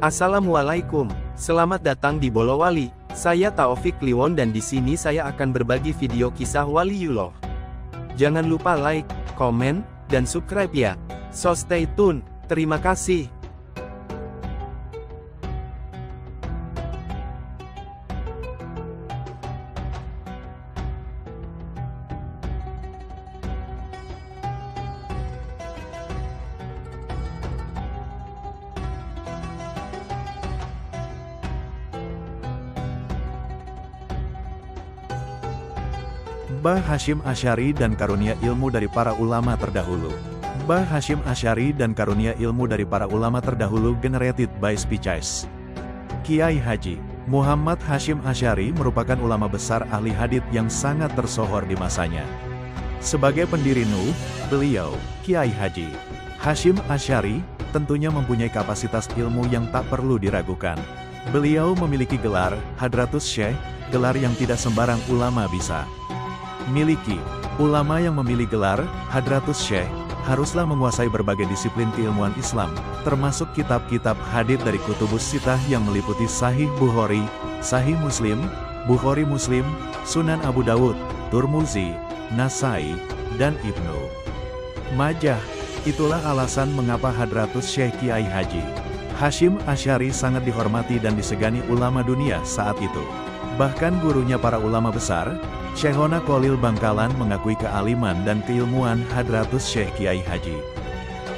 Assalamualaikum, selamat datang di Bolowali. Saya Taufik Kliwon dan di sini saya akan berbagi video kisah Waliullah. Jangan lupa like, komen, dan subscribe ya. So stay tune. Terima kasih. Mbah Hasyim Asy'ari dan karunia ilmu dari para ulama terdahulu. Mbah Hasyim Asy'ari dan karunia ilmu dari para ulama terdahulu generated by speeches. Kiai Haji Muhammad Hasyim Asy'ari merupakan ulama besar ahli hadits yang sangat tersohor di masanya. Sebagai pendiri NU, beliau, Kiai Haji Hasyim Asy'ari, tentunya mempunyai kapasitas ilmu yang tak perlu diragukan. Beliau memiliki gelar Hadratus Syekh, gelar yang tidak sembarang ulama bisa miliki. Ulama yang memiliki gelar Hadratus Syekh haruslah menguasai berbagai disiplin keilmuan Islam, termasuk kitab-kitab hadits dari Kutubus Sittah yang meliputi Sahih Bukhari, Sahih Muslim, Bukhari Muslim, Sunan Abu Dawud, Tirmidzi, Nasai, dan Ibnu Majah. Itulah alasan mengapa Hadratus Syekh Kiai Haji Hasyim Asy'ari sangat dihormati dan disegani ulama dunia saat itu. Bahkan gurunya para ulama besar, Syekhona Khalil Bangkalan, mengakui kealiman dan keilmuan Hadratus Syekh Kiai Haji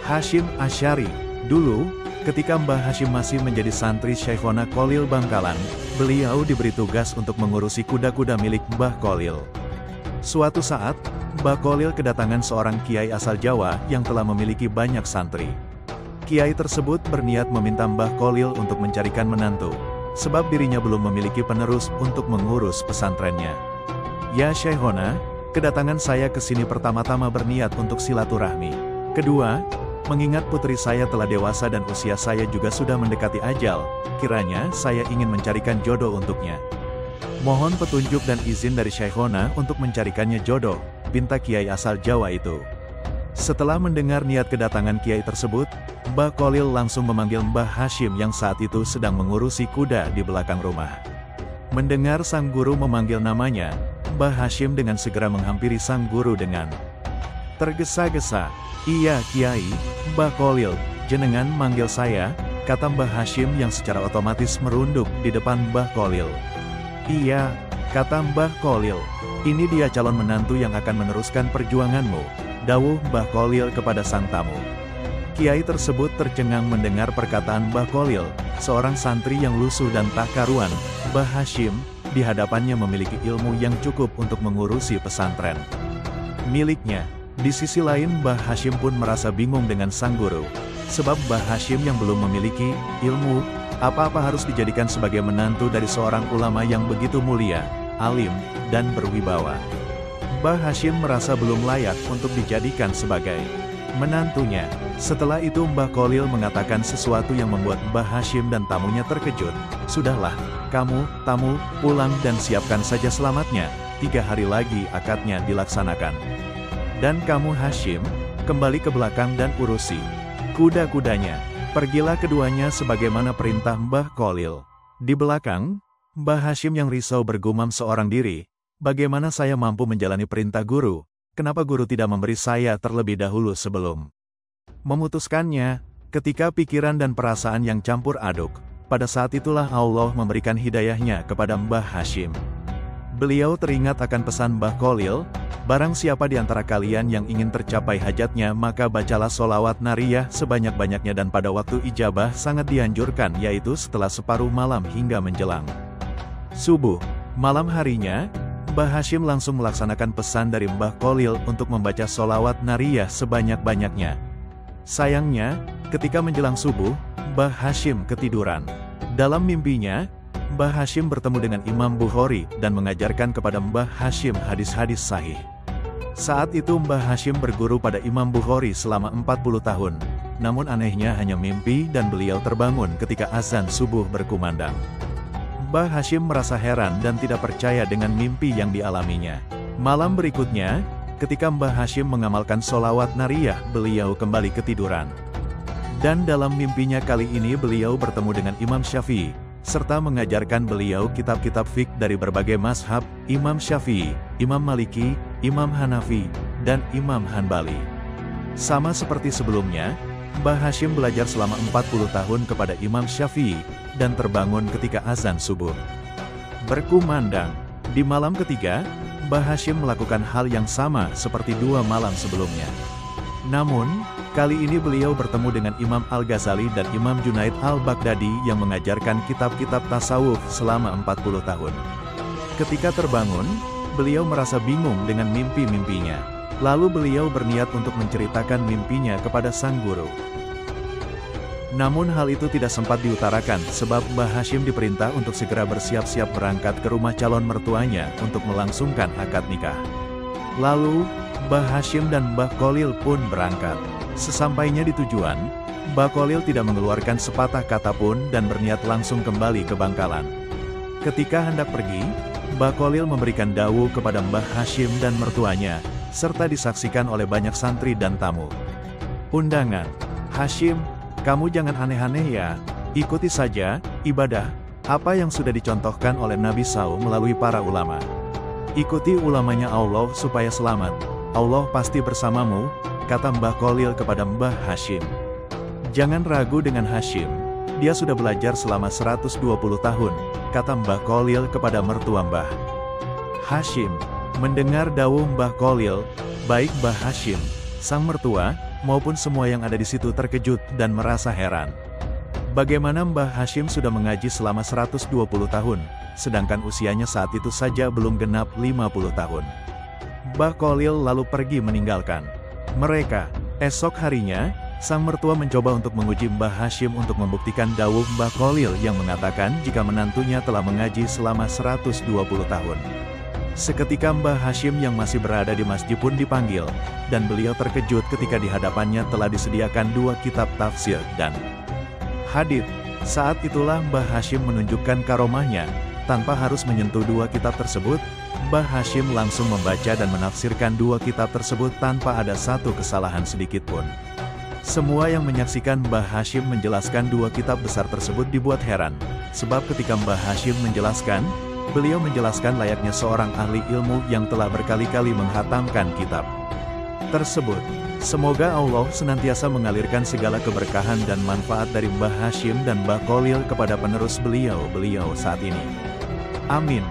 Hasyim Asy'ari. Dulu, ketika Mbah Hasyim masih menjadi santri Syekhona Khalil Bangkalan, beliau diberi tugas untuk mengurusi kuda-kuda milik Mbah Khalil. Suatu saat, Mbah Khalil kedatangan seorang kiai asal Jawa yang telah memiliki banyak santri. Kiai tersebut berniat meminta Mbah Khalil untuk mencarikan menantu, sebab dirinya belum memiliki penerus untuk mengurus pesantrennya. Ya Syekhona, kedatangan saya ke sini pertama-tama berniat untuk silaturahmi. Kedua, mengingat putri saya telah dewasa dan usia saya juga sudah mendekati ajal, kiranya saya ingin mencarikan jodoh untuknya. Mohon petunjuk dan izin dari Syekhona untuk mencarikannya jodoh, pinta kiai asal Jawa itu. Setelah mendengar niat kedatangan kiai tersebut, Mbah Khalil langsung memanggil Mbah Hasyim yang saat itu sedang mengurusi kuda di belakang rumah. Mendengar sang guru memanggil namanya, Mbah Hasyim dengan segera menghampiri sang guru dengan tergesa-gesa. "Iya Kiai, Mbah Khalil, jenengan manggil saya," kata Mbah Hasyim yang secara otomatis merunduk di depan Mbah Khalil. "Iya," kata Mbah Khalil, "ini dia calon menantu yang akan meneruskan perjuanganmu," dawuh Mbah Khalil kepada sang tamu. Kiai tersebut tercengang mendengar perkataan Mbah Khalil, seorang santri yang lusuh dan tak karuan. Mbah Hasyim di hadapannya memiliki ilmu yang cukup untuk mengurusi pesantren miliknya. Di sisi lain Mbah Hasyim pun merasa bingung dengan sang guru, sebab Mbah Hasyim yang belum memiliki ilmu apa-apa harus dijadikan sebagai menantu dari seorang ulama yang begitu mulia, alim, dan berwibawa. Mbah Hasyim merasa belum layak untuk dijadikan sebagai menantunya. Setelah itu Mbah Khalil mengatakan sesuatu yang membuat Mbah Hasyim dan tamunya terkejut. "Sudahlah, kamu, tamu, pulang dan siapkan saja selamatnya, 3 hari lagi akadnya dilaksanakan. Dan kamu Hasyim, kembali ke belakang dan urusi kuda-kudanya." Pergilah keduanya sebagaimana perintah Mbah Khalil. Di belakang, Mbah Hasyim yang risau bergumam seorang diri, "Bagaimana saya mampu menjalani perintah guru? Kenapa guru tidak memberi saya terlebih dahulu sebelum memutuskannya?" Ketika pikiran dan perasaan yang campur aduk, pada saat itulah Allah memberikan hidayahnya kepada Mbah Hasyim. Beliau teringat akan pesan Mbah Khalil, "Barang siapa di antara kalian yang ingin tercapai hajatnya maka bacalah sholawat nariyah sebanyak-banyaknya dan pada waktu ijabah sangat dianjurkan yaitu setelah separuh malam hingga menjelang subuh." Malam harinya, Mbah Hasyim langsung melaksanakan pesan dari Mbah Khalil untuk membaca sholawat nariyah sebanyak-banyaknya. Sayangnya, ketika menjelang subuh, Mbah Hasyim ketiduran. Dalam mimpinya, Mbah Hasyim bertemu dengan Imam Bukhari dan mengajarkan kepada Mbah Hasyim hadis-hadis sahih. Saat itu Mbah Hasyim berguru pada Imam Bukhari selama 40 tahun. Namun anehnya hanya mimpi dan beliau terbangun ketika azan subuh berkumandang. Mbah Hasyim merasa heran dan tidak percaya dengan mimpi yang dialaminya. Malam berikutnya, ketika Mbah Hasyim mengamalkan sholawat nariyah, beliau kembali ketiduran. Dan dalam mimpinya kali ini beliau bertemu dengan Imam Syafi'i, serta mengajarkan beliau kitab-kitab fiqh dari berbagai mazhab, Imam Syafi'i, Imam Maliki, Imam Hanafi, dan Imam Hanbali. Sama seperti sebelumnya, Mbah Hashim belajar selama 40 tahun kepada Imam Syafi'i, dan terbangun ketika azan subuh. Berkumandang, di malam ketiga, Mbah Hashim melakukan hal yang sama seperti 2 malam sebelumnya. Namun, kali ini beliau bertemu dengan Imam Al-Ghazali dan Imam Junaid Al-Baghdadi yang mengajarkan kitab-kitab tasawuf selama 40 tahun. Ketika terbangun, beliau merasa bingung dengan mimpi-mimpinya. Lalu beliau berniat untuk menceritakan mimpinya kepada sang guru. Namun hal itu tidak sempat diutarakan sebab Mbah Hashim diperintah untuk segera bersiap-siap berangkat ke rumah calon mertuanya untuk melangsungkan akad nikah. Lalu, Mbah Hashim dan Mbah Kholil pun berangkat. Sesampainya di tujuan, Mbah Kholil tidak mengeluarkan sepatah kata pun dan berniat langsung kembali ke Bangkalan. Ketika hendak pergi, Mbah Kholil memberikan dawuh kepada Mbah Hashim dan mertuanya, serta disaksikan oleh banyak santri dan tamu. Undangan, Hashim, kamu jangan aneh-aneh ya, ikuti saja, ibadah, apa yang sudah dicontohkan oleh Nabi SAW melalui para ulama. Ikuti ulamanya Allah supaya selamat, Allah pasti bersamamu, kata Mbah Kholil kepada Mbah Hashim. Jangan ragu dengan Hashim, dia sudah belajar selama 120 tahun, kata Mbah Kholil kepada mertua Mbah Hashim. Mendengar dawuh Mbah Kholil, baik Mbah Hashim, sang mertua, maupun semua yang ada di situ terkejut dan merasa heran. Bagaimana Mbah Hashim sudah mengaji selama 120 tahun, sedangkan usianya saat itu saja belum genap 50 tahun. Mbah Kholil lalu pergi meninggalkan mereka. Esok harinya, sang mertua mencoba untuk menguji Mbah Hashim untuk membuktikan dawuh Mbah Kholil yang mengatakan jika menantunya telah mengaji selama 120 tahun. Seketika Mbah Hashim yang masih berada di masjid pun dipanggil, dan beliau terkejut ketika di hadapannya telah disediakan 2 kitab tafsir dan hadits. Saat itulah Mbah Hashim menunjukkan karomahnya, tanpa harus menyentuh 2 kitab tersebut, Mbah Hashim langsung membaca dan menafsirkan 2 kitab tersebut tanpa ada satu kesalahan sedikit pun. Semua yang menyaksikan Mbah Hashim menjelaskan 2 kitab besar tersebut dibuat heran, sebab ketika Mbah Hashim menjelaskan, beliau menjelaskan layaknya seorang ahli ilmu yang telah berkali-kali menghatamkan kitab tersebut. Semoga Allah senantiasa mengalirkan segala keberkahan dan manfaat dari Mbah Hashim dan Mbah Kholil kepada penerus beliau saat ini. Amin.